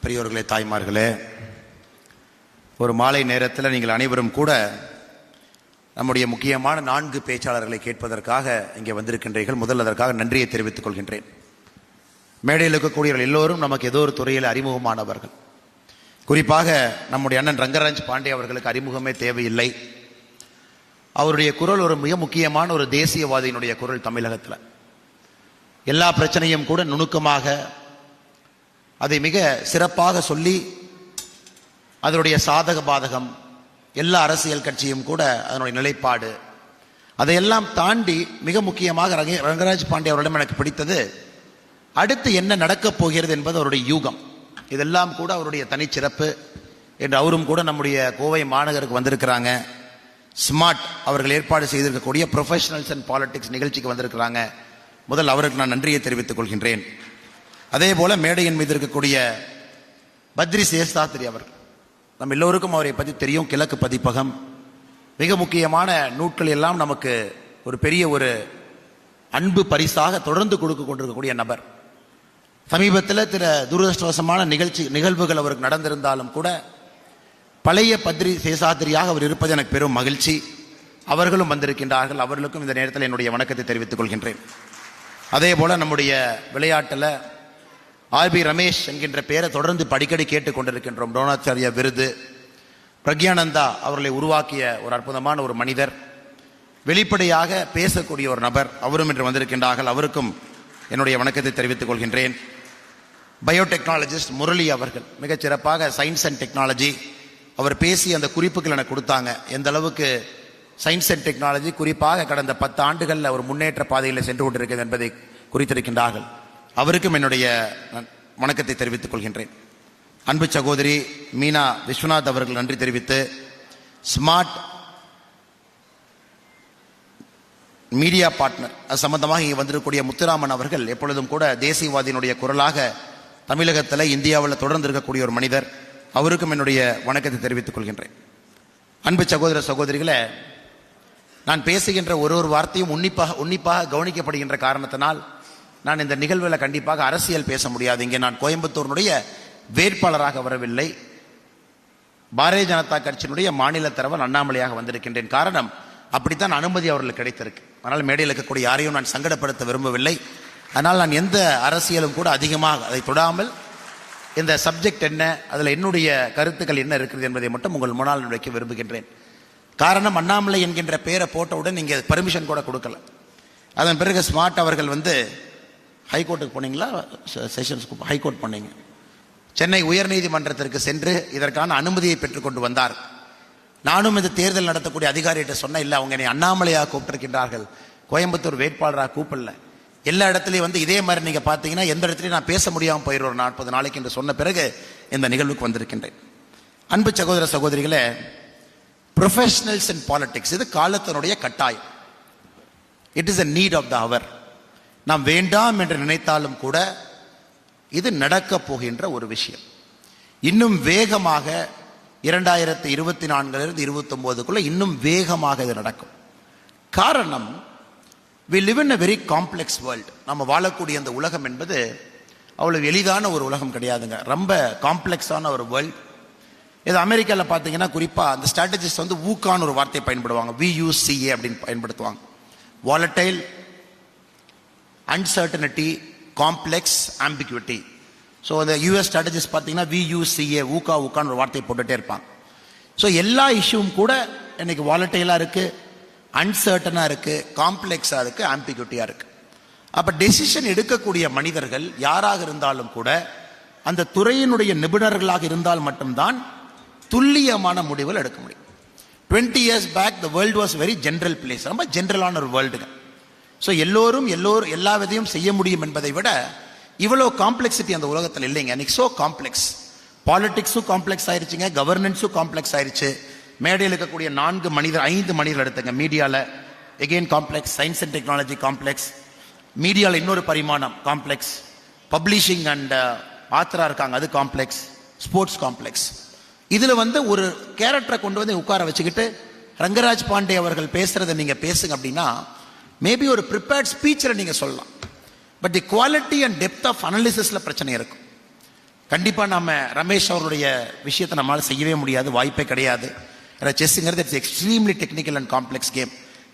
பெரியோர்களே, தாய்மார்களே, ஒரு மாலை நேரத்தில் நீங்கள் அனைவரும் கூட நம்முடைய முக்கியமான 4 பேச்சாளர்களை கேட்பதற்காக இங்கே வந்திருக்கின்றீர்கள். முதல் அதற்காக நன்றியை தெரிவித்துக் கொள்கின்றேன். மேடையில் இருக்கக்கூடியவர்கள் எல்லோரும் நமக்கு ஏதோ ஒரு துறையில் அறிமுகமானவர்கள். குறிப்பாக நம்முடைய அண்ணன் ரங்கராஜ் பாண்டே அவர்களுக்கு அறிமுகமே தேவையில்லை. அவருடைய குரல் ஒரு மிக முக்கியமான ஒரு தேசியவாதியினுடைய குரல். தமிழகத்தில் எல்லா பிரச்சனையும் கூட நுணுக்கமாக அதை மிக சிறப்பாக சொல்லி அதனுடைய சாதக பாதகம், எல்லா அரசியல் கட்சியும் கூட அதனுடைய நிலைப்பாடு, அதையெல்லாம் தாண்டி மிக முக்கியமாக ரங்கராஜ் பாண்டே அவரிடம் எனக்கு பிடித்தது அடுத்து என்ன நடக்கப் போகிறது என்பது அவருடைய யூகம். இதெல்லாம் கூட அவருடைய தனிச்சிறப்பு என்று அவரும் கூட நம்முடைய கோவை மாநகருக்கு வந்திருக்கிறாங்க. ஸ்மார்ட் அவர்கள் ஏற்பாடு செய்திருக்கக்கூடிய ப்ரொஃபஷனல்ஸ் அண்ட் பாலிடிக்ஸ் நிகழ்ச்சிக்கு வந்திருக்கிறாங்க. முதல் அவருக்கு நான் நன்றியை தெரிவித்துக் கொள்கின்றேன். அதே போல மேடையின் மீது இருக்கக்கூடிய பத்ரி சேஷாத்ரி அவர்கள், நம்ம எல்லோருக்கும் அவரை பற்றி தெரியும். கிழக்கு பதிப்பகம் மிக முக்கியமான நூட்கள் எல்லாம் நமக்கு ஒரு பெரிய ஒரு அன்பு பரிசாக தொடர்ந்து கொடுக்க கொண்டிருக்கக்கூடிய நபர். சமீபத்தில் துரதிருஷ்டவசமான நிகழ்வுகள் அவருக்கு நடந்திருந்தாலும் கூட பழைய பத்ரி சேஷாத்ரியாக அவர் இருப்பது எனக்கு பெரும் மகிழ்ச்சி. அவர்களும் வந்திருக்கின்றார்கள். அவர்களுக்கும் இந்த நேரத்தில் என்னுடைய வணக்கத்தை தெரிவித்துக் கொள்கின்றேன். அதே போல நம்முடைய விளையாட்டில் ஆர்பி ரமேஷ் என்கின்ற பெயரை தொடர்ந்து அடிக்கடி கேட்டுக் கொண்டிருக்கின்றோம். துரோணாச்சாரியா விருது, பிரக்யானந்தா அவர்களை உருவாக்கிய ஒரு அற்புதமான ஒரு மனிதர், வெளிப்படையாக பேசக்கூடிய ஒரு நபர், அவரும் இன்று வந்திருக்கின்றார்கள். அவருக்கும் என்னுடைய வணக்கத்தை தெரிவித்துக் கொள்கின்றேன். பயோடெக்னாலஜிஸ்ட் முரளி அவர்கள் மிகச் சிறப்பாக சயின்ஸ் அண்ட் டெக்னாலஜி அவர் பேசி அந்த குறிப்புகள் எனக்கு கொடுத்தாங்க. எந்த அளவுக்கு சயின்ஸ் அண்ட் டெக்னாலஜி குறிப்பாக கடந்த 10 ஆண்டுகளில் ஒரு முன்னேற்ற பாதையில் சென்று கொண்டிருக்கிறது என்பதை குறித்திருக்கின்றார்கள். அவருக்கும் என்னுடைய வணக்கத்தை தெரிவித்துக் கொள்கின்றேன். அன்பு சகோதரி மீனா விஸ்வநாத் அவர்கள் நன்றி தெரிவித்து, ஸ்மார்ட் மீடியா பார்ட்னர் அது சம்பந்தமாக இங்கே வந்திருக்கக்கூடிய முத்துராமன் அவர்கள் எப்பொழுதும் கூட தேசியவாதியினுடைய குரலாக தமிழகத்தில் இந்தியாவில் தொடர்ந்து இருக்கக்கூடிய ஒரு மனிதர். அவருக்கும் என்னுடைய வணக்கத்தை தெரிவித்துக் கொள்கின்றேன். அன்பு சகோதர சகோதரிகளை, நான் பேசுகின்ற ஒரு வார்த்தையும் உன்னிப்பாக கவனிக்கப்படுகின்ற காரணத்தினால் நான் இந்த நிகழ்வில் கண்டிப்பாக அரசியல் பேச முடியாது. இங்கே நான் கோயம்புத்தூரினுடைய வேட்பாளராக வரவில்லை, பாரதிய ஜனதா கட்சியினுடைய மாநில தலைவர் அண்ணாமலையாக வந்திருக்கின்றேன். காரணம், அப்படித்தான் அனுமதி அவர்களுக்கு கிடைத்திருக்கு. அதனால் மேடையில் இருக்கக்கூடிய யாரையும் நான் சங்கடப்படுத்த விரும்பவில்லை. அதனால் நான் எந்த அரசியலும் கூட அதிகமாக அதை தொடாமல் இந்த சப்ஜெக்ட் என்ன, அதில் என்னுடைய கருத்துக்கள் என்ன இருக்கிறது என்பதை மட்டும் உங்கள் முன்னால் வைக்க விரும்புகின்றேன். காரணம், அண்ணாமலை என்கின்ற பெயரை போட்டவுடன் நீங்கள் பர்மிஷன் கூட கொடுக்கல. அதன் பிறகு ஸ்மார்ட் அவர்கள் ஹைகோர்ட்டுக்கு போனீங்களா, செஷன்ஸ்க்கு ஹைகோர்ட் பண்ணீங்க, சென்னை உயர்நீதிமன்றத்திற்கு சென்று இதற்கான அனுமதியை பெற்றுக்கொண்டு வந்தார். நானும் இந்த தேர்தல் நடத்தக்கூடிய அதிகாரிகிட்ட சொன்ன, இல்லை அவங்க என்னை அண்ணாமலையாக கூப்பிட்டிருக்கின்றார்கள், கோயம்புத்தூர் வேட்பாளராக கூப்பிடல. எல்லா இடத்துலையும் இதே மாதிரி நீங்கள் பார்த்தீங்கன்னா எந்த இடத்துலையும் நான் பேச முடியாமல் போயிடுவோம் 40 நாளைக்கு என்று சொன்ன பிறகு இந்த நிகழ்வுக்கு வந்திருக்கின்றேன். அன்பு சகோதர சகோதரிகளே, ப்ரொஃபஷனல்ஸ் இன் பாலிடிக்ஸ் இது காலத்தினுடைய கட்டாயம். It is a need of the hour. நாம் வேண்டாம் என்று நினைத்தாலும் கூட இது நடக்கப் போகின்ற ஒரு விஷயம். இன்னும் வேகமாக 2024 29 இன்னும் வேகமாக இது நடக்கும். காரணம், we live in a very complex world. நம்ம வாழக்கூடிய அந்த உலகம் என்பது அவ்வளவு எளிதான ஒரு உலகம் கிடையாதுங்க. ரொம்ப காம்ப்ளெக்ஸான ஒரு வேர்ல்ட். இது அமெரிக்காவில் பார்த்தீங்கன்னா குறிப்பாக அந்த ஸ்ட்ராட்டஜிஸ்ட் ஊக்கான ஒரு வார்த்தையை பயன்படுவாங்க, VUCA அப்படின்னு பயன்படுத்துவாங்க. Volatile, uncertainty, complex, ஆம்பிகுவிட்டி. ஸோ அந்த US ஸ்ட்ராட்டஜிஸ்ட் பார்த்தீங்கன்னா VUCA ஊக்கான்னு ஒரு வார்த்தையை போட்டுகிட்டே இருப்பாங்க. ஸோ எல்லா இஷ்யூவும் கூட இன்னைக்கு வாலட்டைலாக இருக்குது, அன்சர்டனாக இருக்குது, காம்ப்ளெக்ஸாக இருக்குது, ஆம்பிகுவிட்டியாக இருக்குது. அப்போ டெசிஷன் எடுக்கக்கூடிய மனிதர்கள் யாராக இருந்தாலும் கூட அந்த துறையினுடைய நிபுணர்களாக இருந்தால் மட்டும்தான் துல்லியமான முடிவுகள் எடுக்க முடியும். 20 years back the world was very general place. ரொம்ப ஜென்ரலான ஒரு வேர்ல்டுங்க. ஸோ எல்லோரும் எல்லா விதையும் செய்ய முடியும் என்பதை விட இவ்வளோ காம்ப்ளெக்சிட்டி அந்த உலகத்தில் இல்லைங்க. இன்னைக்கு ஸோ காம்ப்ளெக்ஸ். பாலிட்டிக்ஸும் காம்ப்ளெக்ஸ் ஆயிடுச்சுங்க, கவர்னன்ஸும் காம்ப்ளெக்ஸ் ஆயிடுச்சு. மேடையில் இருக்கக்கூடிய 5 மனிதர்கள் எடுத்துங்க. மீடியாவில் again complex, science and technology complex, மீடியாவில் இன்னொரு பரிமாணம் காம்ப்ளெக்ஸ், பப்ளிஷிங் அண்ட் ஆத்தராக இருக்காங்க அது காம்ப்ளெக்ஸ், ஸ்போர்ட்ஸ் காம்ப்ளெக்ஸ். இதில் ஒரு கேரக்டரை கொண்டு உட்கார வச்சுக்கிட்டு ரங்கராஜ் பாண்டே அவர்கள் பேசுறதை நீங்கள் பேசுங்க அப்படின்னா மேபி ஒரு ப்ரிப்பேர்ட் ஸ்பீச்சில் நீங்கள் சொல்லலாம். But the quality and depth of அனாலிசிஸில் பிரச்சனை இருக்கும். கண்டிப்பா நம்ம ரமேஷ் அவருடைய விஷயத்தை நம்மளால செய்யவே முடியாது, வாய்ப்பே கிடையாது. ஏன்னா செஸ்ஸுங்கிறது it's extremely technical and complex game.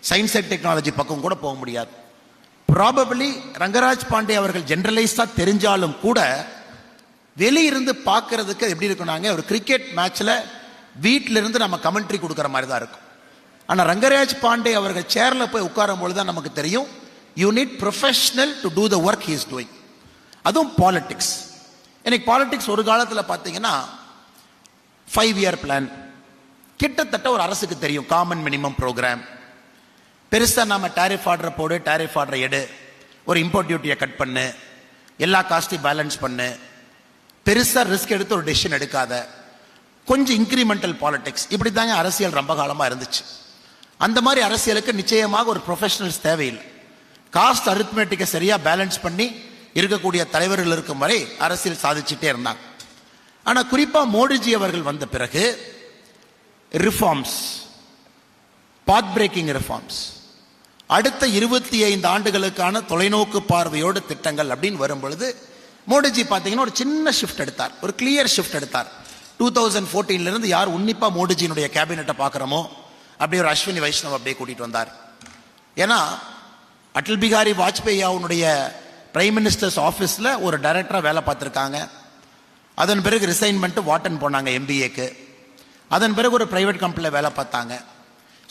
Science and technology பக்கம் கூட போக முடியாது. ப்ராபபிளி ரங்கராஜ் பாண்டே அவர்கள் ஜெனரலைஸ்டா தெரிஞ்சாலும் கூட வெளியிருந்து பார்க்கறதுக்கு எப்படி இருக்குனாங்க, ஒரு கிரிக்கெட் மேட்ச்ல வீட்டில இருந்து நம்ம கமெண்ட்ரி கொடுக்குற மாதிரி தான் இருக்கும். ஆனா ரங்கராஜ் பாண்டே அவர்கள் சேர்ல போய் உட்காரும் பொழுது தான் நமக்கு தெரியும், you need professional to do the work he is doing. அதுவும் பாலிடிக்ஸ். எனக்கு பாலிடிக்ஸ் ஒரு காலத்தில் பார்த்தீங்கன்னா 5-year பிளான் கிட்டத்தட்ட ஒரு அரசுக்கு தெரியும். காமன் மினிமம் ப்ரோக்ராம், பெருசாக நம்ம டேரிஃப் ஆர்டரை போடு, டேரிஃப் ஆர்டரை எடு, ஒரு இம்போர்ட் டியூட்டியை கட் பண்ணு, எல்லா காஸ்ட்டையும் பேலன்ஸ் பண்ணு, பெருசாக ரிஸ்க் எடுத்து ஒரு டெசிஷன் எடுக்காத, கொஞ்சம் இன்க்ரிமெண்டல் பாலிடிக்ஸ், இப்படி தாங்க அரசியல் ரொம்ப காலமாக இருந்துச்சு. அந்த மாதிரி அரசியலுக்கு நிச்சயமாக ஒரு ப்ரொஃபஷனல்ஸ் தேவையில்லை. காஸ்ட் அரித்மெட்டிக்கை சரியா பேலன்ஸ் பண்ணி இருக்கக்கூடிய தலைவர்கள் இருக்கும் வரை அரசியல் சாதிச்சுட்டே இருந்தாங்க. ஆனா குறிப்பா மோடிஜி அவர்கள் வந்த பிறகு ரிஃபார்ம்ஸ், பாத் பிரேக்கிங் ரிஃபார்ம்ஸ், அடுத்த 25 ஆண்டுகளுக்கான தொலைநோக்கு பார்வையோடு திட்டங்கள் அப்படின்னு வரும் பொழுது மோடிஜி பார்த்தீங்கன்னா ஒரு சின்ன ஷிஃப்ட் எடுத்தார், ஒரு கிளியர் ஷிஃப்ட் எடுத்தார். 2014 இருந்து யார் உன்னிப்பா மோடிஜியினுடைய கேபினெட்டை பார்க்குறோமோ அப்படியே ஒரு அஸ்வினி வைஷ்ணவ் அப்படியே கூட்டிட்டு வந்தார். ஏன்னா அடல் பிகாரி வாஜ்பேயி அவனுடைய பிரைம் மினிஸ்டர்ஸ் ஆஃபீஸில் ஒரு டைரக்டராக வேலை பார்த்துருக்காங்க. அதன் பிறகு ரிசைன்மெண்ட்டு வாட்டன் போனாங்க MBAக்கு. அதன் பிறகு ஒரு பிரைவேட் கம்பெனியில் வேலை பார்த்தாங்க.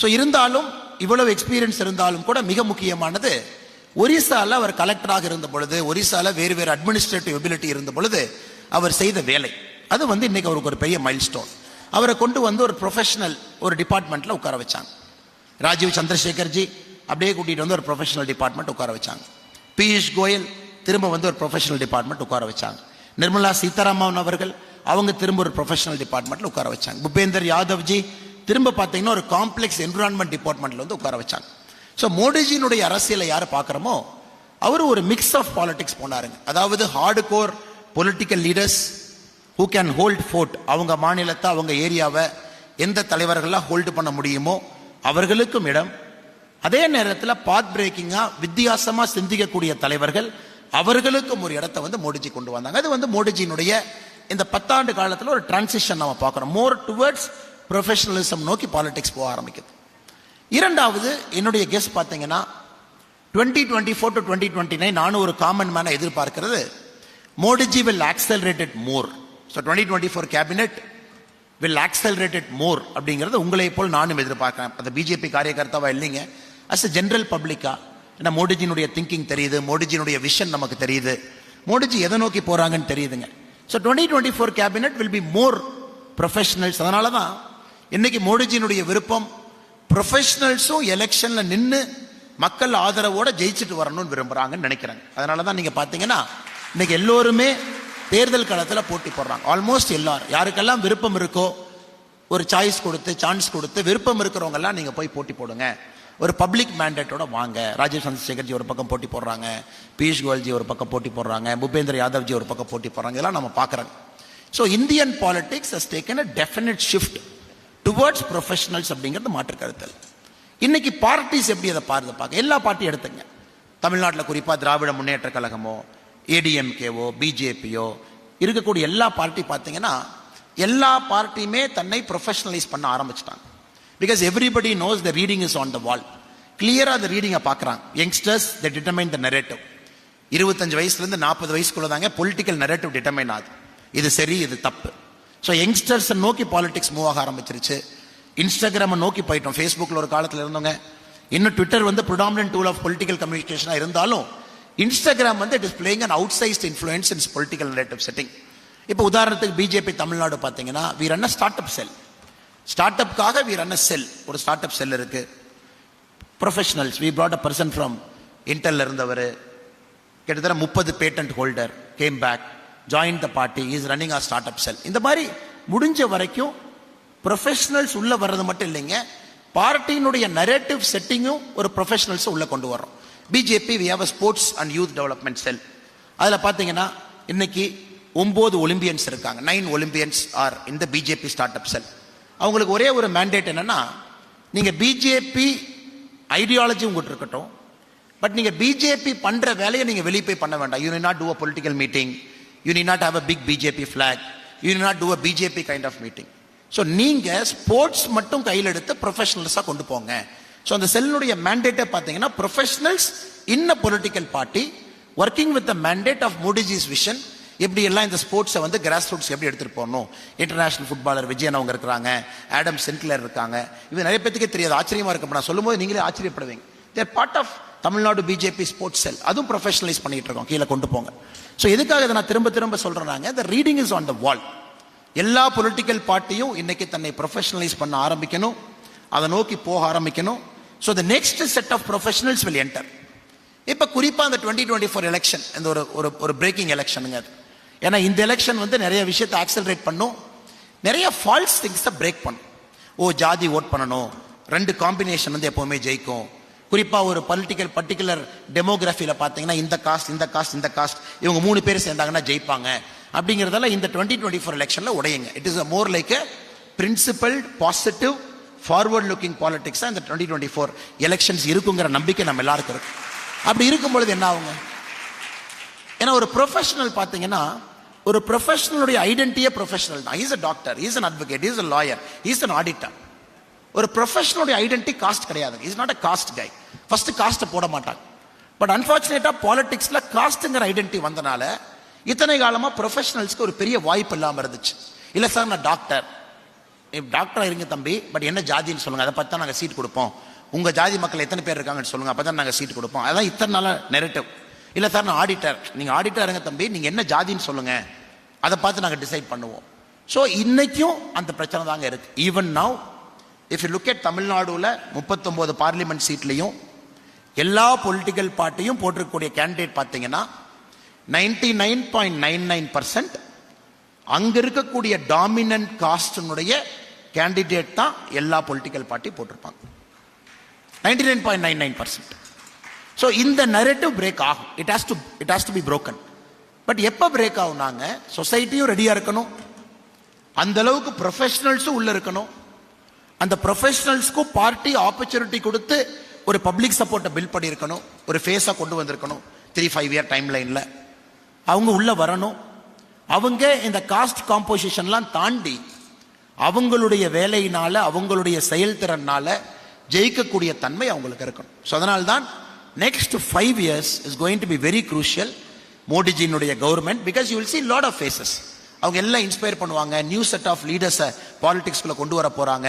ஸோ இருந்தாலும் இவ்வளவு எக்ஸ்பீரியன்ஸ் இருந்தாலும் கூட மிக முக்கியமானது ஒரிசால அவர் கலெக்டராக இருந்த பொழுது, ஒரிசால வேறு வேறு அட்மினிஸ்ட்ரேட்டிவ் எபிலிட்டி இருந்த பொழுது அவர் செய்த வேலை, அது இன்னைக்கு அவருக்கு ஒரு பெரிய மைல் ஸ்டோன். அவரை கொண்டு வந்து ஒரு ப்ரொஃபஷனல் ஒரு டிபார்ட்மெண்ட்ல உட்கார வச்சாங்க. ராஜீவ் சந்திரசேகர்ஜி அப்படியே கூட்டிட்டு வந்து ஒரு ப்ரொஃபஷனல் டிபார்ட்மெண்ட் உட்கார வச்சாங்க. பியூஷ் கோயல் திரும்ப வந்து ஒரு ப்ரொஃபஷனல் டிபார்ட்மெண்ட் உட்கார வச்சாங்க. நிர்மலா சீதாராமன் அவர்கள் அவங்க திரும்ப ஒரு ப்ரொஃபஷனல் டிபார்ட்மெண்ட்ல உட்கார வச்சாங்க. பூபேந்தர் யாதவ்ஜி திரும்ப பார்த்தீங்கன்னா ஒரு காம்ப்ளெக்ஸ் என்விரான்மெண்ட் டிபார்ட்மெண்ட்ல வந்து உட்கார வச்சாங்க. ஸோ மோடிஜியினுடைய அரசியலை யார் பார்க்குறோமோ அவர் ஒரு மிக்ஸ் ஆஃப் பாலிடிக்ஸ் போனாருங்க. அதாவது hard core political leaders who can hold fort, அவங்க மாநிலத்தை அவங்க ஏரியாவை எந்த தலைவர்களாக ஹோல்டு பண்ண முடியுமோ அவர்களுக்கும் இடம், அதே நேரத்தில் பாத் பிரேக்கிங்கா வித்தியாசமா சிந்திக்கக்கூடிய தலைவர்கள் அவர்களுக்கும் ஒரு இடத்தை வந்து மோடிஜி கொண்டு வந்தாங்க. அது மோடிஜியினுடைய இந்த 10 ஆண்டு காலத்தில் ஒரு டிரான்சிஷன் நம்ம பார்க்குறோம். மோர் டுவர்ட்ஸ் ப்ரொஃபஷனலிசம் நோக்கி பாலிடிக்ஸ் போக ஆரம்பிக்குது. இரண்டாவது என்னுடைய கெஸ் பார்த்தீங்கன்னா 2024 to 2029 நானும் ஒரு காமன் மேனை எதிர்பார்க்கிறது, Modiji will accelerated more. So 2024 cabinet will accelerated more அப்படிங்கிறது உங்களை போல் நானும் எதிர்பார்க்கிறேன். அந்த பிஜேபி காரியகர்த்தாவா இல்லைங்க, அஸ் அ ஜென்ரல் பப்ளிக்கா. ஏன்னா மோடிஜியினுடைய திங்கிங் தெரியுது, மோடிஜியினுடைய விஷன் நமக்கு தெரியுது, மோடிஜி எதை நோக்கி போறாங்கன்னு தெரியுதுங்க. So 2024 cabinet will be more professionals. அதனால தான் இன்னைக்கு மோடிஜியினுடைய விருப்பம் ப்ரொஃபஷனல்ஸும் எலெக்ஷன்ல நின்று மக்கள் ஆதரவோட ஜெயிச்சுட்டு வரணும்னு விரும்புறாங்கன்னு நினைக்கிறாங்க. அதனால தான் நீங்க பாத்தீங்கன்னா இன்னைக்கு எல்லோருமே தேர்தல் களத்தில் போட்டி போடுறாங்க. ஆல்மோஸ்ட் எல்லாரும் யாருக்கெல்லாம் விருப்பம் இருக்கோ ஒரு சாய்ஸ் கொடுத்து சான்ஸ் கொடுத்து விருப்பம் இருக்கிறவங்க எல்லாம் நீங்க போய் போட்டி போடுங்க, ஒரு பப்ளிக் மேண்டேட்டோட வாங்க. ராஜீவ் சந்திரசேகர்ஜி ஒரு பக்கம் போட்டி போடுறாங்க, பியூஷ் கோயல்ஜி ஒரு பக்கம் போட்டி போடுறாங்க, பூபேந்தர் யாதவ்ஜி ஒரு பக்கம் போட்டி போடுறாங்க. இதெல்லாம் நம்ம பார்க்குறோம். So Indian politics has taken a definite shift towards professionals அப்படிங்கிறது மாற்று கருத்தல். இன்னைக்கு பார்ட்டிஸ் எப்படி அதை பார்க்க எல்லா பார்ட்டியும் எடுத்துங்க. தமிழ்நாட்டில் குறிப்பாக திராவிட முன்னேற்ற கழகமோ ஏடிஎம்கேவோ பிஜேபியோ இருக்கக்கூடிய எல்லா பார்ட்டி பார்த்தீங்கன்னா எல்லா பார்ட்டியுமே தன்னை ப்ரொஃபஷனலைஸ் பண்ண ஆரம்பிச்சிட்டாங்க. Because everybody knows the reading is on the wall. கிளியரா அந்த ரீடிங்கை பார்க்குறாங்க. Youngsters the determine the narrative. 25 வயசுலேருந்து 40 வயசுக்குள்ள தாங்க பொலிட்டிக்கல் நெரேட்டிவ் டிட்டர்மைன் ஆகுது. இது சரி, இது தப்பு. ஸோ யங்ஸ்டர்ஸ் நோக்கி பாலிடிக்ஸ் மூவ் ஆக ஆரம்பிச்சிருச்சு. இன்ஸ்டாகிராமை நோக்கி போயிட்டோம். ஃபேஸ்புக்கில் ஒரு காலத்தில் இருந்தவங்க, இன்னும் Twitter predominant tool of political கம்யூனிகேஷனாக இருந்தாலும் Instagram it is playing an out sized influence in political narrative setting. இப்போ உதாரணத்துக்கு பிஜேபி தமிழ்நாடு பார்த்தீங்கன்னா we run a start up cell. Start அப்காக வி ரன் அ செல், ஒரு ஸ்டார்ட் அப் செல் இருக்கு. Professionals we brought a person from இன்டெல்ல இருந்தவர், கிட்டத்தட்ட 30 patent holder came back, join the party, is running our start up cell. இந்த மாதிரி முடிஞ்ச வரைக்கும் ப்ரொஃபஷனல்ஸ் உள்ள வர்றது மட்டும் இல்லைங்க, பார்ட்டியினுடைய நரேட்டிவ் செட்டிங்கும் ஒரு ப்ரொஃபஷனல்ஸ் உள்ள கொண்டு வரோம். BJP we have a sports and youth development cell. அதில் பார்த்தீங்கன்னா இன்னைக்கு 9 ஒலிம்பியன்ஸ் இருக்காங்க. 9 ஒலிம்பியன்ஸ் ஆர் இந்த பிஜேபி ஸ்டார்ட் அப் செல். அவங்களுக்கு ஒரே ஒரு மேண்டேட் என்னன்னா, நீங்க பிஜேபி ஐடியாலஜி உங்கள்கிட்ட இருக்கட்டும், பட் நீங்க பிஜேபி பண்ற வேலையை நீங்க வெளியே போய் பண்ண வேண்டாம். You may not do a political meeting, You need not have a big BJP flag. You need not do a BJP kind of meeting. So நீங்கள் ஸ்போர்ட்ஸ் மட்டும் கையில் எடுத்து ப்ரொஃபஷனல்ஸாக கொண்டு போங்க. ஸோ அந்த செல்லுடைய மேண்டேட்டை பார்த்தீங்கன்னா professionals in a political party working with the mandate of Modiji's vision. எப்படி எல்லாம் இந்த ஸ்போர்ட்ஸை வந்து கிராஸ் ரூட்ஸ் எப்படி எடுத்துகிட்டு போகணும். இன்டர்நேஷனல் ஃபுட்பாலர் விஜயன் அவங்க இருக்கிறாங்க, ஆடம் சென்ட்லர் இருக்காங்க. இது நிறைய பேத்துக்கே தெரியாது, ஆச்சரியமாக இருக்க. நான் சொல்லும்போது நீங்களே ஆச்சரியப்படுவீங்க. There part of Tamil Nadu BJP sports cell. அதுவும் ப்ரொஃபஷனலைஸ் பண்ணிட்டு இருக்கோம், கீழே கொண்டு போங்க. ஸோ எதுக்காக இதை நான் திரும்ப திரும்ப சொல்கிறேன்னாங்க, the reading is on the wall. எல்லா பொலிட்டிக்கல் பார்ட்டியும் இன்னைக்கு தன்னை ப்ரொஃபஷனலைஸ் பண்ண ஆரம்பிக்கணும், அதை நோக்கி போக ஆரம்பிக்கணும். So the next set of professionals will enter. இப்போ குறிப்பாக அந்த 2024 எலெக்ஷன் இந்த ஒரு பிரேக்கிங் எலெக்ஷனுங்க அது. ஏன்னா இந்த எலெக்ஷன் வந்து நிறைய விஷயத்தை ஆக்சலரேட் பண்ணும், நிறைய ஃபால்ஸ் திங்ஸை பிரேக் பண்ணும். ஜாதி ஓட் பண்ணணும், 2 காம்பினேஷன் வந்து எப்போவுமே ஜெயிக்கும். குறிப்பாக ஒரு பர்டிகுலர் டெமோகிராஃபியில் பார்த்தீங்கன்னா இந்த காஸ்ட் இவங்க 3 பேர் சேர்ந்தாங்கன்னா ஜெயிப்பாங்க அப்படிங்கிறதெல்லாம் இந்த 2024 எலெக்ஷனில் உடையுங்க. It is more like a principled positive forward looking பாலிடிக்ஸாக இந்த 2024 எலெக்ஷன்ஸ் இருக்குங்கிற நம்பிக்கை நம்ம எல்லாருக்கும் இருக்கு. அப்படி இருக்கும்பொழுது என்ன ஆகுங்க, ஏன்னா ஒரு ப்ரொஃபஷனல் பார்த்தீங்கன்னா ஒரு ப்ரொஃபஷனலுடைய ஐடென்டிட்டியே ப்ரொஃபஷனல் தான். Is a doctor, is an advocate, is a lawyer, is an auditor. ஒரு ப்ரொஃபஷனலுடைய ஐடென்டிட்டி காஸ்ட் கிடையாது. Is not a cost guy. First காஸ்ட்டை போட மாட்டாங்க. பட் அன்பார்ச்சுனேட்டாக பாலிடிக்ஸில் காஸ்ட்டுங்கிற ஐடென்டிட்டி வந்தனால இத்தனை காலமாக ப்ரொஃபஷனல்ஸ்க்கு ஒரு பெரிய வாய்ப்பு இல்லாமல் இருந்துச்சு. இல்லை சார் நான் டாக்டராக இருங்க தம்பி, பட் என்ன ஜாதின்னு சொல்லுங்கள், அதை பார்த்து தான் நாங்கள் சீட் கொடுப்போம். உங்கள் ஜாதி மக்கள் எத்தனை பேர் இருக்காங்கன்னு சொல்லுங்கள், அப்போ தான் நாங்கள் சீட் கொடுப்போம். அதான் இத்தனை நாளாக நெரேட்டிவ். இல்லை சார் நான் ஆடிட்டர், நீங்கள் ஆடிட்டர் இருங்க தம்பி, நீங்கள் என்ன ஜாதின்னு சொல்லுங்கள், அதை பார்த்து நாங்கள் டிசைட் பண்ணுவோம். ஸோ இன்னைக்கும் அந்த பிரச்சனை தாங்க இருக்கு. Even now if you look at தமிழ்நாடுல 39 பார்லிமெண்ட் சீட்லையும் எல்லா பொலிட்டிக்கல் பார்ட்டியும் போட்டிருக்கக்கூடிய கேண்டிடேட் பார்த்தீங்கன்னா 99.99% அங்க இருக்கக்கூடிய டாமினன்ட் காஸ்டினுடைய கேண்டிடேட் தான் எல்லா பொலிட்டிக்கல் பார்ட்டி போட்டிருப்பாங்க. 99.99%. ஸோ இந்த நரேட்டிவ் பிரேக் ஆகும். It has to be broken. But எப்போ பிரேக் ஆகுனாங்க, சொசைட்டியும் ரெடியாக இருக்கணும், அந்த அளவுக்கு ப்ரொஃபஷனல்ஸும் உள்ள இருக்கணும். அந்த ப்ரொஃபஷனல்ஸ்க்கும் பார்ட்டி ஆப்பர்ச்சுனிட்டி கொடுத்து ஒரு பப்ளிக் சப்போர்ட்டை பில்ட் பண்ணியிருக்கணும், ஒரு ஃபேஸாக கொண்டு வந்திருக்கணும். 3-5 இயர் டைம் லைனில் அவங்க உள்ள வரணும். அவங்க இந்த காஸ்ட் காம்போசிஷன்லாம் தாண்டி அவங்களுடைய வேலையினால அவங்களுடைய செயல்திறனால ஜெயிக்கக்கூடிய தன்மை அவங்களுக்கு இருக்கணும். ஸோ அதனால்தான் next 5 years is going to be very crucial மோடிஜியினுடைய government. Because you will see lot of faces. அவங்க எல்லாம் இன்ஸ்பயர் பண்ணுவாங்க, நியூ செட் ஆஃப் லீடர்ஸை பாலிடிக்ஸ்குள்ள கொண்டு வர போறாங்க.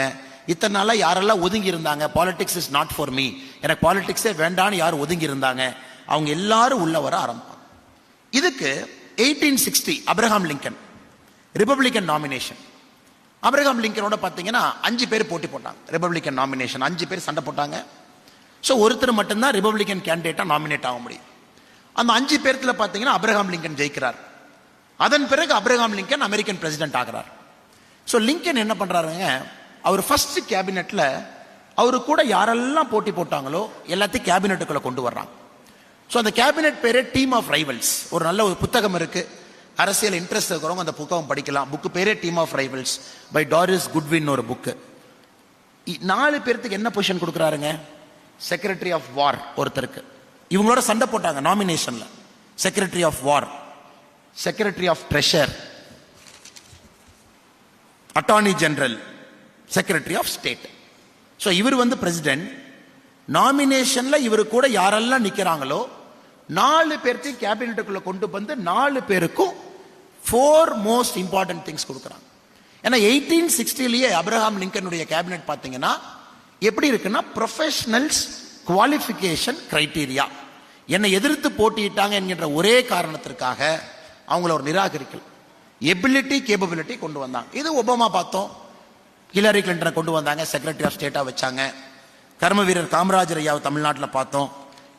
இத்தனை நாளா யாரெல்லாம் ஒதுங்கி இருந்தாங்க, politics is not for me, எனக்கு பாலிடிக்ஸே வேண்டான்னு யார் ஒதுங்கி இருந்தாங்க, அவங்க எல்லாரும் உள்ள வர ஆரம்பிப்பாங்க. இதுக்கு 1860 Abraham Lincoln Republican nomination. Abraham லிங்கனோட பார்த்தீங்கன்னா 5 பேர் போட்டி போட்டாங்க. ரிபப்ளிகன் நாமினேஷன் 5 பேர் சண்டை போட்டாங்க. ஸோ ஒருத்தர் மட்டும்தான் ரிபப்ளிகன் கேண்டிடேட்டா நாமினேட் ஆக முடியும். அந்த 5 பேர்த்துல பார்த்தீங்கன்னா அப்ரஹாம் லிங்கன் ஜெயிக்கிறார். அதன் பிறகு அப்ரஹாம் லிங்கன் அமெரிக்கன் பிரசிடென்ட் ஆகிறார். ஸோ லிங்கன் என்ன பண்றாருங்க, அவர் ஃபர்ஸ்ட் கேபினெட்ல அவரு கூட யாரெல்லாம் போட்டி போட்டாங்களோ எல்லாத்தையும் கேபினெட்டுக்குள்ள கொண்டு வர்றாங்க. ஸோ அந்த கேபினெட் பேரே டீம் ஆஃப் ரைவல்ஸ். ஒரு நல்ல ஒரு புத்தகம் இருக்கு, அரசியல் இன்ட்ரெஸ்ட் இருக்கிறவங்க அந்த புத்தகம் படிக்கலாம். புக்கு பேரே team of rivals by Doris Goodwin ஒரு புக்கு. 4 பேருக்கு என்ன பொசிஷன் கொடுக்குறாருங்க, செக்ரட்டரி ஆஃப் வார் ஒருத்தருக்கு. இவங்களோட சண்டை போட்டாங்க நாமினேஷன்ல. Secretary of war, secretary of treasure, attorney general, secretary of state. So இவர் வந்து பிரசிடென்ட். நாமினேஷன்ல இவரு கூட யாரெல்லாம் நிக்கிறாங்களோ 4 பேர்த்தையும் கேபினெட்டுக்குள்ள கொண்டு வந்து 4 பேருக்கும் 4 மோஸ்ட் இம்பார்ட்டன்ட் திங்ஸ் கொடுக்குறாங்க. ஏன்னா 1860 அப்ரஹாம் லிங்கனுடைய கேபினெட் பார்த்தீங்கன்னா எப்படி இருக்குன்னா, ப்ரொஃபஷனல்ஸ் குவாலிஃபிகேஷன் கிரைட்டீரியா. என்னை எதிர்த்து போட்டியிட்டாங்க என்கின்ற ஒரே காரணத்திற்காக அவங்கள ஒரு நிராகரிக்கல், எபிலிட்டி கேப்பபிலிட்டி கொண்டு வந்தாங்க. இது ஒபாமா பார்த்தோம், ஹிலரி கிளின்டனை கொண்டு வந்தாங்க, செக்ரட்டரி ஆஃப் ஸ்டேட்டா வச்சாங்க. கர்ம வீரர் காமராஜர் ஐயாவை தமிழ்நாட்டில் பார்த்தோம்.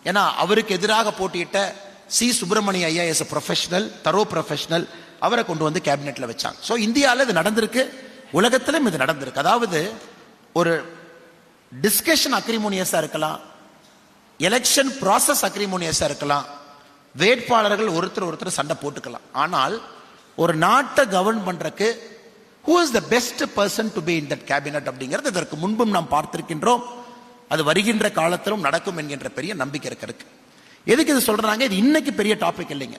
ஏன்னா அவருக்கு எதிராக போட்டியிட்ட சி சுப்பிரமணிய ஐயா எஸ் ப்ரொஃபஷனல், தரோ ப்ரொஃபஷனல், அவரை கொண்டு வந்து கேபினெட்ல வச்சாங்க. ஸோ இந்தியாவில் இது நடந்திருக்கு, உலகத்திலும் இது நடந்திருக்கு. அதாவது ஒரு டிஸ்கஷன் அக்ரிமோனியஸா இருக்கலாம், எலெக்ஷன் ப்ராசஸ் அக்ரிமோனியஸா இருக்கலாம், வேட்பாளர்கள் ஒருத்தர் சண்டை போட்டுக்கலாம். ஆனால் ஒரு நாட்டை கவர்ன் பண்றதுக்கு who is the best person to be in that cabinet அப்படிங்கிறது இதற்கு முன்பும் நாம் பார்த்திருக்கின்றோம். அது வருகின்ற காலத்திலும் நடக்கும் என்கின்ற பெரிய நம்பிக்கை இருக்கு. எதுக்கு இது சொல்றாங்க, இது இன்னைக்கு பெரிய டாபிக் இல்லைங்க.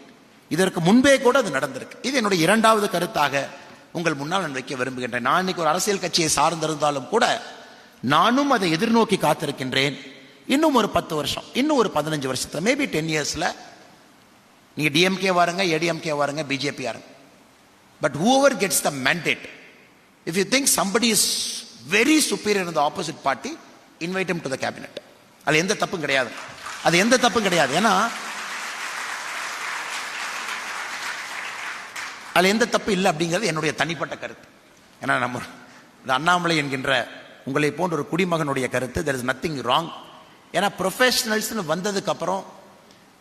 இதற்கு முன்பே கூட அது நடந்திருக்கு. இது என்னுடைய இரண்டாவது கருத்தாக உங்கள் முன்னால் நான் வைக்க விரும்புகின்றேன். நான் இன்னைக்கு ஒரு அரசியல் கட்சியை சார்ந்திருந்தாலும் கூட நானும் அதை எதிர்நோக்கி காத்திருக்கின்றேன். இன்னும் ஒரு 10 வருஷம், இன்னும் ஒரு 15 வருஷத்துல, மேபி 10 இயர்ஸ்ல நீங்க டிஎம்கே வாருங்க, ஏடிஎம்கே வாருங்க, பிஜேபி வாருங்க, but whoever gets the mandate, if you think somebody is very superior in the opposite party, invite him to the cabinet. அது எந்த தப்பும் கிடையாது, அது எந்த தப்பும் கிடையாது. ஏன்னா அது எந்த தப்பு இல்லை அப்படிங்கிறது என்னுடைய தனிப்பட்ட கருத்து. ஏன்னா நம்ம அண்ணாமலை என்கின்ற உங்களை போன்ற ஒரு குடிமகனுடைய கருத்து, there is nothing wrong. ஏன்னா ப்ரொஃபஷனல்ஸ்னு வந்ததுக்கு அப்புறம்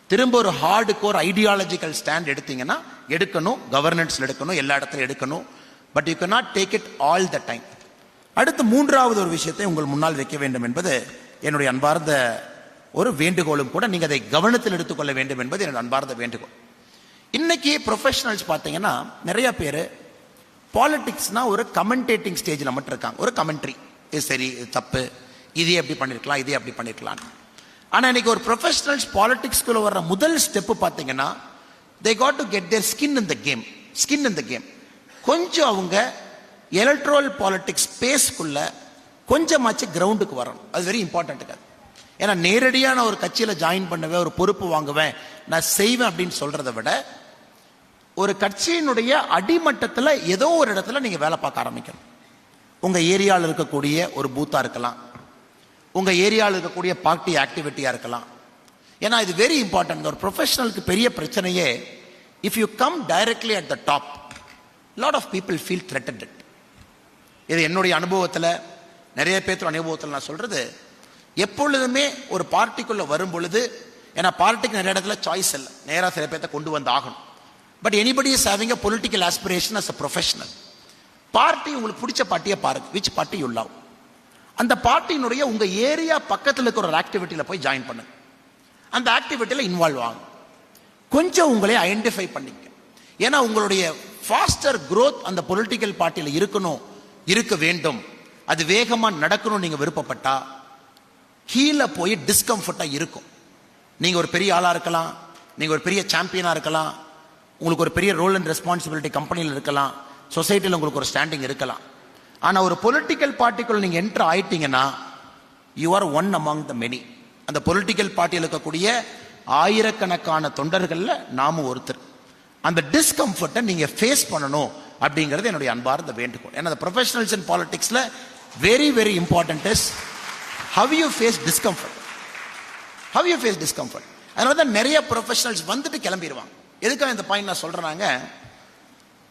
திரும்ப ஒரு ஹார்டு கோர் ஐடியாலஜிக்கல் ஸ்டாண்ட் எடுத்தீங்கன்னா எடுக்கணும், கவர்னன்ஸ்ல எடுக்கணும், எல்லா இடத்துலையும் எடுக்கணும், but you cannot take it all the time. அடுத்து மூன்றாவது ஒரு விஷயத்தை உங்கள் முன்னால் வைக்க வேண்டும் என்பது என்னுடைய அன்பார்ந்த ஒரு வேண்டுகோளும் கூட. நீங்க அதை கவனத்தில் எடுத்துக்கொள்ள வேண்டும் என்பது என்னுடைய அன்பார்ந்த வேண்டுகோள். இன்னைக்கு ப்ரொஃபஷனல்ஸ் பார்த்தீங்கன்னா நிறைய பேர் பாலிடிக்ஸ்னா ஒரு கமெண்டேட்டிங் ஸ்டேஜில் மட்டும் இருக்காங்க. ஒரு கமெண்ட்ரி, இது சரி, இது தப்பு, இதே அப்படி பண்ணிருக்கலாம், இதே அப்படி பண்ணிருக்கலாம். ஆனால் இன்னைக்கு ஒரு ப்ரொஃபஷனல்ஸ் பாலிடிக்ஸ்குள்ள வர்ற முதல் ஸ்டெப் பார்த்தீங்கன்னா they got to get their skin in the game. கொஞ்சம் அவங்க எலக்ட்ரல் பாலிடிக்ஸ் ஸ்பேஸ்க்குள்ள கொஞ்சமாச்சு கிரவுண்டுக்கு வரணும். அது வெரி இம்பார்ட்டன்ட். ஏன்னா நேரடியாக நான் ஒரு கட்சியில் ஜாயின் பண்ணுவேன், ஒரு பொறுப்பு வாங்குவேன், நான் செய்வேன் அப்படின்னு சொல்றதை விட ஒரு கட்சியினுடைய அடிமட்டத்தில் ஏதோ ஒரு இடத்துல நீங்க வேலை பார்க்க ஆரம்பிக்கணும். உங்க ஏரியாவில் இருக்கக்கூடிய ஒரு பூத்தா இருக்கலாம், உங்க ஏரியாவில் இருக்கக்கூடிய பார்ட்டி ஆக்டிவிட்டியா இருக்கலாம். ஏன்னா இது வெரி இம்பார்ட்டன்ட். ஒரு ப்ரொஃபஷனலுக்கு பெரிய பிரச்சனையே, if you come directly at the top, lot of people feel threatened. இது என்னுடைய அனுபவத்தில், நிறைய பேர் அனுபவத்தில் நான் சொல்றது, எப்பொழுதுமே ஒரு பார்ட்டிக்குள்ள வரும் பொழுது, ஏன்னா பார்ட்டிக்கு நிறைய இடத்துல சாய்ஸ் இல்லை, நேராக சில பேர்த்த கொண்டு வந்து ஆகணும். But anybody is having a political aspiration as a professional. Party உங்களுக்கு பிடிச்ச பார்ட்டியை பாருங்க, விச் பார்ட்டி யூ லவ். அந்த பார்ட்டியினுடைய உங்க ஏரியா பக்கத்தில் இருக்கிற ஒரு ஆக்டிவிட்டியில் போய் ஜாயின் பண்ணுங்க, அந்த ஆக்டிவிட்டியில் இன்வால்வ் ஆகும், கொஞ்சம் உங்களை ஐடென்டிஃபை பண்ணிக்க. ஏன்னா உங்களுடைய ஃபாஸ்டர் growth அந்த பொலிட்டிக்கல் பார்ட்டியில் இருக்கணும், இருக்க வேண்டும், அது வேகமா நடக்கணும். நீங்க விருப்பப்பட்டா கீழே போய் டிஸ்கம்ஃபர்ட்டா இருக்கும். நீங்க ஒரு பெரிய ஆளா இருக்கலாம், நீங்க ஒரு பெரிய சாம்பியனா இருக்கலாம், உங்களுக்கு ஒரு பெரிய ரோல் அண்ட் ரெஸ்பான்சிபிலிட்டி கம்பெனியில் இருக்கலாம், சொசைட்டியில் உங்களுக்கு ஒரு ஸ்டாண்டிங் இருக்கலாம். ஆனா ஒரு பொலிட்டிக்கல் பார்ட்டிக்குள்ள நீங்க என்டர் ஆயிட்டீங்கன்னா you are one among the many. அந்த பொலிட்டிக்கல் பார்ட்டியில் இருக்கக்கூடிய ஆயிரக்கணக்கான தொண்டர்கள்ல நாமும் ஒருத்தர். அந்த டிஸ்கம்ஃபர்ட்டை நீங்க ஃபேஸ் பண்ணணும் அப்படிங்கிறது என்னுடைய அன்பார்ந்த வேண்டுகோள். ஏன்னா the professionals in politicsல very very important is how you face discomfort. How you face discomfort. அதனால தான் நிறைய ப்ரொஃபஷனல்ஸ் வந்துட்டு கிளம்பிடுவாங்க. எதுக்காக இந்த பாயிண்ட் நான் சொல்றேனாங்க,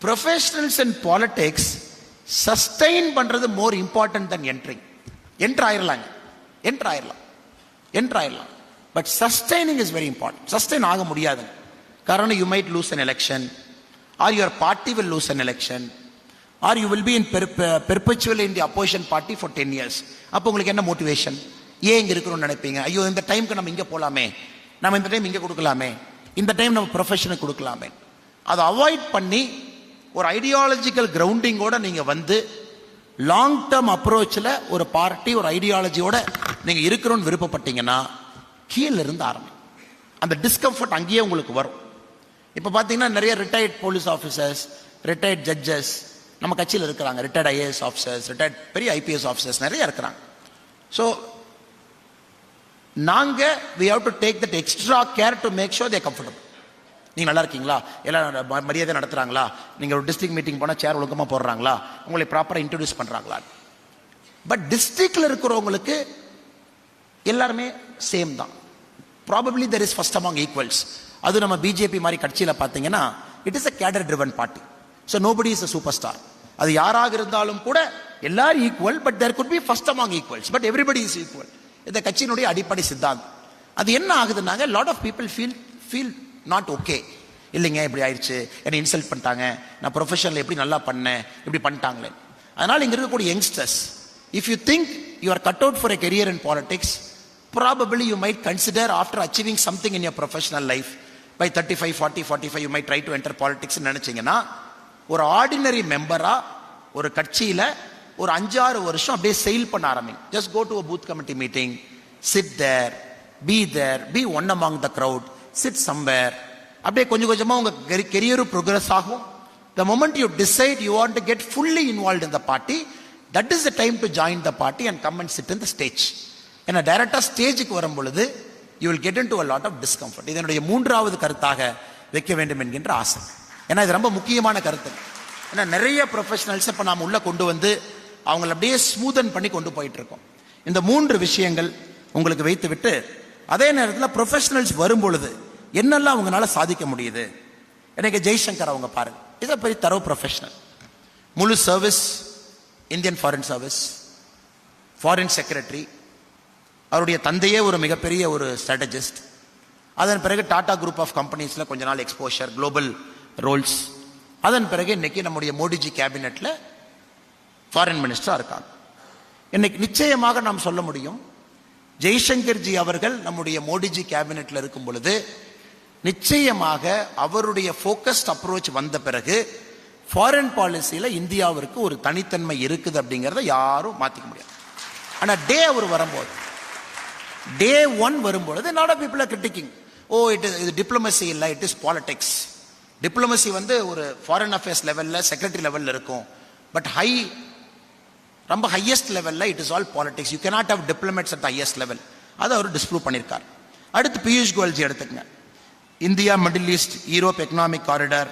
ப்ரொஃபஷனல்ஸ் இன் பாலிடிக்ஸ் சஸ்டெயின் பண்றது more important than entering. Enter ஆயிரலாம், but sustaining is very important. Sustain ஆக முடியாது. காரணம், you might lose an election, or your party will lose an election, or you will be in perpetually in the opposition party for 10 years. அப்போ உங்களுக்கு என்ன motivation? ஏன் இங்க இருக்கணும்னு நினைப்பீங்க? ஐயோ இந்த டைம்க்கு நம்ம இங்க போலாமே, நம்ம இந்த டைம் இங்க கொடுக்கலாமே, இந்த டைம் நம்ம ப்ரொஃபஷனுக்கு கொடுக்கலாமே. அதை அவாய்ட் பண்ணி ஒரு ஐடியாலஜிக்கல் கிரவுண்டிங்கோட நீங்க வந்து லாங் டேர்ம் அப்ரோச்சில் ஒரு பார்ட்டி ஒரு ஐடியாலஜியோட நீங்க இருக்கணும்னு விருப்பப்பட்டீங்கன்னா கீழே இருந்து ஆரம்பி. அந்த டிஸ்கம்ஃபர்ட் அங்கேயே உங்களுக்கு வரும். இப்போ பார்த்தீங்கன்னா நிறைய retired police officers, retired judges நம்ம கட்சியில் இருக்கிறாங்க, ரிட்டையர்ட் ஐஏஎஸ் ஆஃபீஸர்ஸ், ரிட்டையர்ட் பெரிய ஐபிஎஸ் ஆஃபீஸர்ஸ் நிறைய இருக்கிறாங்க. ஸோ நாங்கள் we have to take that extra care to make sure they are comfortable. நீங்கள் நல்லா இருக்கீங்களா, எல்லாம் மரியாதை நடத்துகிறாங்களா, நீங்கள் ஒரு டிஸ்ட்ரிக்ட் மீட்டிங் போனால் சேர் ஒழுக்கமாக போடுறாங்களா, உங்களை ப்ராப்பராக இன்ட்ரடியூஸ் பண்ணுறாங்களா. பட் டிஸ்ட்ரிக்டில் இருக்கிறவங்களுக்கு எல்லாருமே சேம் தான். Probably there is first among equals. அது நம்ம பிஜேபி மாதிரி கட்சியில் பார்த்தீங்கன்னா it is a cadre driven party. So nobody is a super star. அது யாராக இருந்தாலும் கூட எல்லாரும் equal, but there could be first among equals, but everybody is equal. இந்த கட்சியினுடைய அடிப்படை சித்தாந்தம். அது என்ன ஆகுதுன்னாங்க, lot of people feel not okay. இல்லைங்க இப்படி ஆயிடுச்சு, என்னை இன்சல்ட் பண்ணிட்டாங்க, நான் ப்ரொஃபஷனில் எப்படி நல்லா பண்ணேன், இப்படி பண்ணிட்டாங்களே. அதனால் இங்கே இருக்கக்கூடிய youngsters, if you think you are cut out for a career in politics, probably you might consider after achieving something in your professional life by 35, 40, 45 you might try to enter politics ன்னு நினைச்சீங்கன்னா ஒரு ordinary மெம்பரா ஒரு கட்சியில ஒரு 5-6 வருஷம் அப்படியே செயல் பண்ண ஆரம்பிங்க. just go to a booth committee meeting, sit there, be one among the crowd, sit somewhere, அப்படியே கொஞ்சம் கொஞ்சமாக உங்கள் கெரியரும் ப்ரோக்ரஸ் ஆகும். The moment you decide you want to get fully involved in the party, that is the time to join the party and come and sit in the stage. ஏன்னா டைரக்டா ஸ்டேஜுக்கு வரும் பொழுது you will get into a lot of discomfort. இதனுடைய மூன்றாவது கருத்தாக வைக்க வேண்டும் என்கின்ற ஆசை. ஏன்னா இது ரொம்ப முக்கியமான கருத்து. ஏன்னா நிறைய ப்ரொஃபஷனல்ஸ் இப்போ நாம் உள்ள கொண்டு வந்து அவங்களை அப்படியே ஸ்மூதன் பண்ணி கொண்டு போயிட்டு இருக்கோம். இந்த 3 விஷயங்கள் உங்களுக்கு வைத்து விட்டு அதே நேரத்தில் ப்ரொஃபஷனல்ஸ் வரும் பொழுது என்னெல்லாம் அவங்களால சாதிக்க முடியுது. எனக்கு ஜெய்சங்கர் அவங்க பாருங்க, is a very thorough professional. முழு service, Indian foreign service, foreign secretary, அவருடைய தந்தையே ஒரு மிகப்பெரிய ஒரு ஸ்ட்ராட்டஜிஸ்ட். அதன் பிறகு டாடா குரூப் ஆஃப் கம்பெனிஸ்ல கொஞ்ச நாள் எக்ஸ்போஷர், குளோபல் ரோல்ஸ். அதன் பிறகு இன்னைக்கு நம்முடைய மோடிஜி கேபினெட்ல ஃபாரின் மினிஸ்டரா இருக்காங்க. இன்னைக்கு நிச்சயமாக நாம் சொல்ல முடியும், ஜெய்சங்கர்ஜி அவர்கள் நம்முடைய மோடிஜி கேபினெட்ல இருக்கும் பொழுது நிச்சயமாக அவருடைய ஃபோக்கஸ்ட் அப்ரோச் வந்த பிறகு ஃபாரின் பாலிசியில இந்தியாவிற்கு ஒரு தனித்தன்மை இருக்குது அப்படிங்கிறத யாரும் மாத்திக்க முடியாது. ஆனா அவர் வரும்போது, டே 1 வரும்பொழுது lot of people are critiquing. இது டிப்ளமசி இல்லை, இட் இஸ் பாலிடிக்ஸ். டிப்ளமசி வந்து ஒரு ஃபாரின் அஃபேர்ஸ் லெவல்ல, செக்ரட்டரி லெவல்ல இருக்கும். பட் ரொம்ப ஹையஸ்ட் லெவல்ல it is all politics. You cannot have diplomats at highest level. அதை அவர் டிஸ்ப்ரூவ் பண்ணியிருக்கார். அடுத்து பியூஷ் கோயல்ஜி எடுத்துக்கங்க. India, Middle East, Europe economic corridor,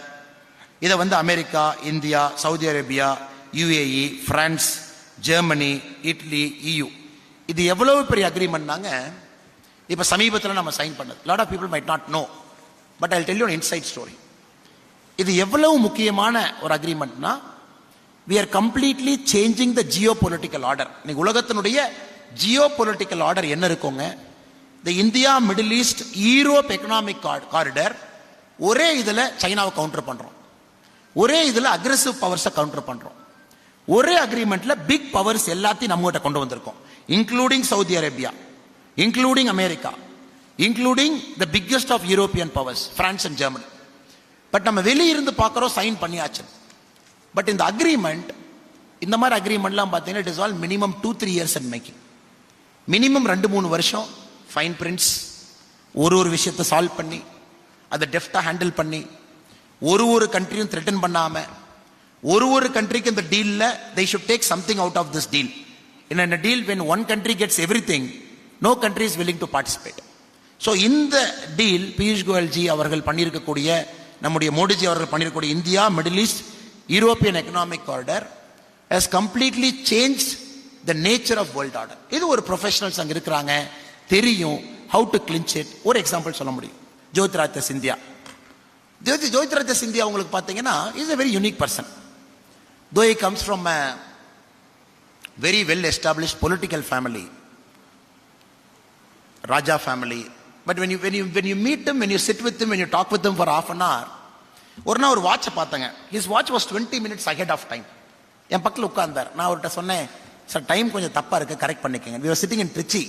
இதை வந்து America, India, Saudi Arabia, UAE, France, Germany, Italy, EU, இது எவ்வளவு பெரிய அக்ரிமெண்ட்னாங்க. இப்ப சமீபத்தில் நம்ம சைன் பண்ணது. Lot of people might not know, but I tell you an inside story. இது எவ்வளவு முக்கியமான ஒரு அக்ரிமெண்ட்னா, we are completely changing the geopolitical order. இன்னைக்கு உலகத்தினுடைய geopolitical order என்ன இருக்குங்க? the India, Middle East, Europe economic corridor, ஒரே இதுல சைனாவை கவுண்டர் பண்றோம், ஒரே இதுல அக்ரெசிவ் பவர்ஸை கவுண்டர் பண்றோம், ஒரே அக்ரிமெண்ட்ல பிக் பவர்ஸ் எல்லாத்தையும் நம்ம கிட்ட கொண்டு வந்திருக்கோம், including Saudi Arabia, including America, including the biggest of European powers, France and Germany. But நம்ம வெளியிருந்து பார்க்கிறோம், சைன் பண்ணியாச்சு. பட் இந்த அக்ரிமெண்ட், இந்த மாதிரி அக்ரிமெண்ட்லாம் பார்த்தீங்கன்னா it is all minimum 2-3 years in making. Minimum 2-3 வருஷம் ஃபைன் பிரிண்ட்ஸ், ஒரு விஷயத்தை சால்வ் பண்ணி அதை டெஃப்டா ஹேண்டில் பண்ணி, ஒரு கண்ட்ரியும் த்ரெட்டன் பண்ணாம, ஒரு கண்ட்ரிக்கு இந்த டீல்ல they should take something out of this deal. In a deal when one country gets everything, no country is willing to participate. So இந்த டீல் பியூஷ் கோயல்ஜி அவர்கள் பண்ணியிருக்கக்கூடிய, நம்முடைய மோடிஜி அவர்கள் பண்ணியிருக்கக்கூடிய India, Middle East, European economic corridor has completely changed the nature of world order. இது ஒரு professionals அங்க இருக்கிறாங்க, தெரியும் how to clinch it. ஒரு எக்ஸாம்பிள் சொல்ல முடியும். ஜோதிராதித்ய சிந்தியா. ஜோதிராதித்ய சிந்தியா உங்களுக்கு பார்த்தீங்கன்னா is a very unique person. Though he comes from a very well established political family, Raja family, but when you meet him, when you sit with him, when you talk with him for half an hour, ஒரு நாள் ஒரு வாட்சை பார்த்தாங்க. his watch was 20 minutes ahead of time. என் பக்கத்தில் உட்கார்ந்தார். நான் அவர்கிட்ட சொன்னேன், சார் டைம் கொஞ்சம் தப்பா இருக்கு, கரெக்ட் பண்ணிக்கங்க. we were sitting in Trichy.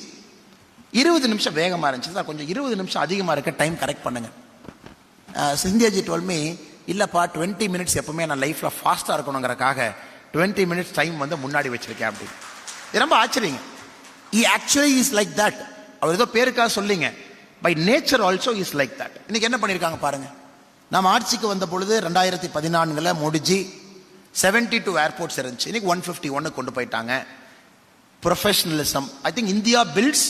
20 நிமிஷம் வேகமா இருந்துச்சு சார், கொஞ்சம் 20 நிமிஷம் அதிகமா இருக்க, டைம் கரெக்ட் பண்ணுங்க. சிந்தியாஜி told me, இல்லப்பா 20 minutes எப்பவுமே நான் லைஃப்ல ஃபாஸ்டா இருக்கணுங்கிறக்காக 20 minutes டைம் வந்து முன்னாடி வச்சிருக்கேன் அப்படின்னு. இது ரொம்ப ஆச்சரியம். he actually is like that. அவர் ஏதோ பேருக்காக சொல்லிங்க, by nature also is like that. இன்னைக்கு என்ன பண்ணிருக்காங்க பாருங்க. நம்ம ஆட்சிக்கு வந்த பொழுது 2014 மோடிஜி 72 ஏர்போர்ட்ஸ் இருந்துச்சு, இன்னைக்கு 151 கொண்டு போயிட்டாங்க. Professionalism. I think India builds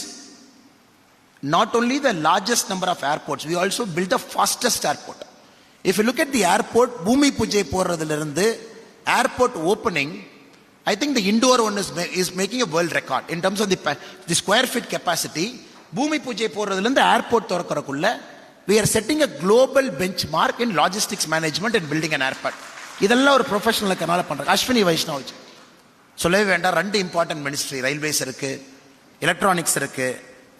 not only the largest number of airports, we also built the fastest airport. If you look at the airport, பூமி பூஜை போடுறதிலிருந்து airport opening, I think the indoor one is making a world record in terms of the square feet capacity. பூமி பூஜை போடுறதிலிருந்து airport திறக்கறதுக்குள்ள we are setting a global benchmark in logistics management and building an airport. இதெல்லாம் ஒரு ப்ரொஃபஷனலுக்குனால பண்றாங்க. அஸ்வினி வைஷ்ணவ் சொல்லவே வேண்டாம், 2 important ministry, railways இருக்கு, electronics இருக்கு.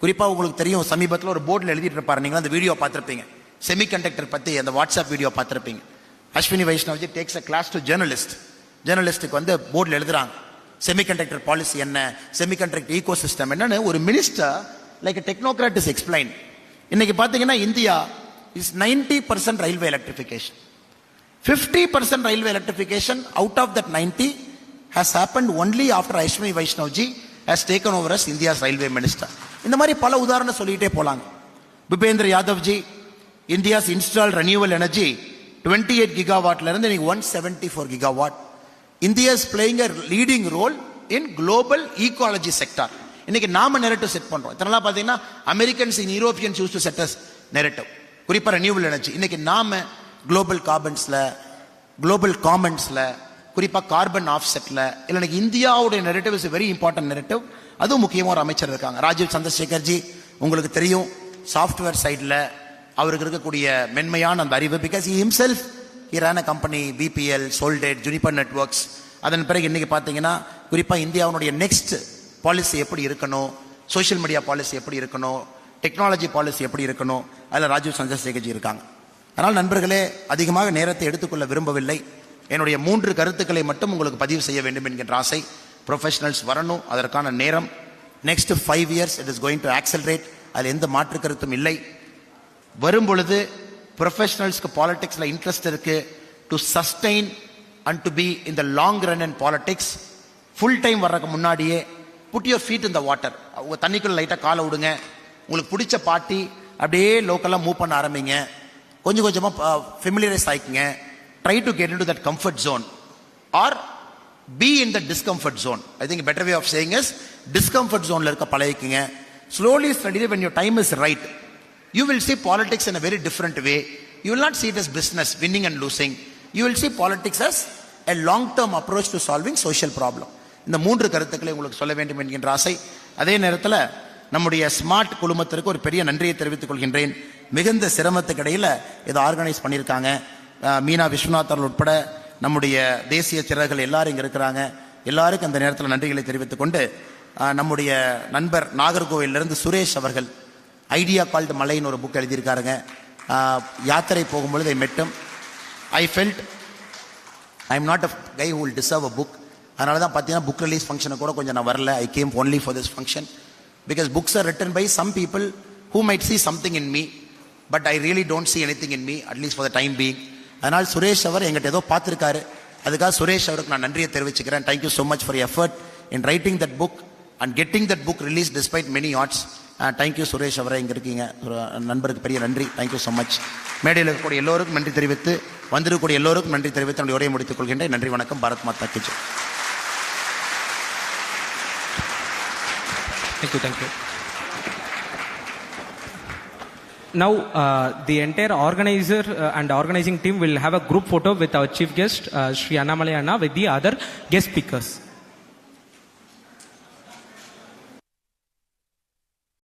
குறிப்பா உங்களுக்கு தெரியும், சமீபத்தில் ஒரு போர்டில் எழுதிட்டு இருப்பாரு, நீங்க அந்த வீடியோ பார்த்திருப்பீங்க, செமிகண்டக்டர் பத்தி அந்த வாட்ஸ்அப் வீடியோ பார்த்திருப்பீங்க. Ashwini Vaishnawji takes a class to ஜேர்னலிஸ்டுக்கு வந்து போர்டில் எழுதுறாங்க, செமிகண்டக்டர் பாலிசி என்ன, செமிகண்டக்டர் ஈகோ சிஸ்டம் என்னன்னு ஒரு minister like technocrat is explain. இன்னைக்கு பாத்தீங்கன்னா India is 90% railway electrification, 50% railway electrification. Out of that 90 has happened only after Ashwini Vaishnavji has taken over as India's railway minister. இந்த மாதிரி பல உதாரணம் சொல்லிட்டே போலாங்க. Bhupendra Yadavji India's install renewal energy 28 கிகாவாட்ல இருந்து இன்னைக்கு 174 gigawatt. India is playing a leading role in global ecology sector. இன்னைக்கு நாம நெரேட்டிவ் செட் பண்றோம். இதெல்லாம் பாத்தீங்கன்னா Americans in Europeans use to set as narrative, குறிப்பா ரெனியூவல் எனர்ஜி. இன்னைக்கு நாம குளோபல் கார்பன்ஸ்ல, குளோபல் காமன்ஸ்ல, குறிப்பா கார்பன் ஆஃப்செட்ல இல்ல இன்னைக்கு இந்தியாவுடைய narrative is very important narrative. அதுவும் முக்கியமா ஒரு அமைச்சர் இருக்காங்க, ராஜீவ் சந்திரசேகர்ஜி. உங்களுக்கு தெரியும், சாஃப்ட்வேர் சைட்ல அவருக்கு இருக்கக்கூடிய மென்மையான அந்த அறிவு. Because he himself he ran a company, BPL, Soldat, Juniper Networks. அதன் பிறகு இன்னைக்கு பாத்தீங்கன்னா குறிப்பா இந்தியாவுடைய நெக்ஸ்ட் பாலிசி எப்படி இருக்கணும், சோஷியல் மீடியா பாலிசி எப்படி இருக்கணும், டெக்னாலஜி பாலிசி எப்படி இருக்கணும், அதில் ராஜீவ் சந்திரசேகர்ஜி இருக்காங்க. அதனால் நண்பர்களே, அதிகமாக நேரத்தை எடுத்துக்கொள்ள விரும்பவில்லை. என்னுடைய 3 கருத்துக்களை மட்டும் உங்களுக்கு பதிவு செய்ய வேண்டும் என்கின்ற ஆசை. ப்ரொஃபஷனல்ஸ் வரணும், அதற்கான நேரம் next 5 years it is going to accelerate. அதில் எந்த மாற்று கருத்தும் இல்லை. வரும் பொழுது ப்ரொஃபஷனல்ஸ்க்கு பாலிடிக்ஸ்ல இன்ட்ரெஸ்ட் இருக்கு, to sustain and to be in the long run and politics. Full time வர்றதுக்கு முன்னாடியே put your feet in the water. உங்க தண்ணிக்குள்ள லைட்டா காலை விடுங்க. உங்களுக்கு பிடிச்ச பார்ட்டி அப்படியே லோக்கலா மூவ் பண்ண ஆரம்பிங்க. கொஞ்சம் கொஞ்சமா ஃபெமிலியரைஸ் ஆயிக்குங்க. Try to get into that comfort zone or be in the discomfort zone. I think better way of saying is discomfort ஜோன்ல இருக்க பழகிக்குங்க. Slowly study when your time is right, you will see politics in a very different way. You will not see it as business, winning and losing. You will see politics as a long-term approach to solving social problem. இந்த 3 கருத்துக்களை உங்களுக்கு சொல்ல வேண்டும் என்கின்ற ஆசை. அதே நேரத்தில் நம்முடைய ஸ்மார்ட் குழுமத்திற்கு ஒரு பெரிய நன்றியை தெரிவித்துக் கொள்கின்றேன். மிகுந்த சிரமத்துக்கு இடையில இதை ஆர்கனைஸ் பண்ணியிருக்காங்க. மீனா விஸ்வநாத் அவர்கள் உட்பட நம்முடைய தேசிய சிறர்கள் எல்லாரும் இங்கே இருக்கிறாங்க. எல்லாருக்கும் அந்த நேரத்தில் நன்றிகளை தெரிவித்துக் கொண்டு, நம்முடைய நண்பர் நாகர்கோவிலிருந்து சுரேஷ் அவர்கள் ஐடியா கால்டு மலைன்னு ஒரு புக் எழுதியிருக்காருங்க. யாத்திரை போகும்பொழுது ஐ மெட்டும், I felt I am not a guy who will deserve a book. அதனால தான் பார்த்தீங்கன்னா புக் ரிலீஸ் ஃபங்க்ஷனை கூட கொஞ்சம் நான் வரல. I came only for this function because books are written by some people who might see something in me, but I really don't see anything in me, at least for the time being. அதனால் சுரேஷ் அவர் எங்கிட்ட ஏதோ பார்த்துருக்காரு. அதுக்காக சுரேஷ் அவருக்கு நான் நன்றியை தெரிவிச்சுக்கிறேன். Thank you so much for effort in writing that book and getting that book release despite many arts. Thank you Suresh அவரை, இங்கே இருக்கீங்க நண்பருக்கு பெரிய நன்றி. Thank you so much. மேடையில் இருக்கக்கூடிய எல்லோருக்கும் நன்றி தெரிவித்து, வந்திருக்கக்கூடிய எல்லோருக்கும் நன்றி தெரிவித்து என்னுடைய உரையை முடித்துக் கொள்கின்றேன். நன்றி, வணக்கம். பாரத் மாதா கி Jai. Thank you. Now, the entire organizer and organizing team will have a group photo with our chief guest, Sri Annamalai Anna, with the other guest speakers.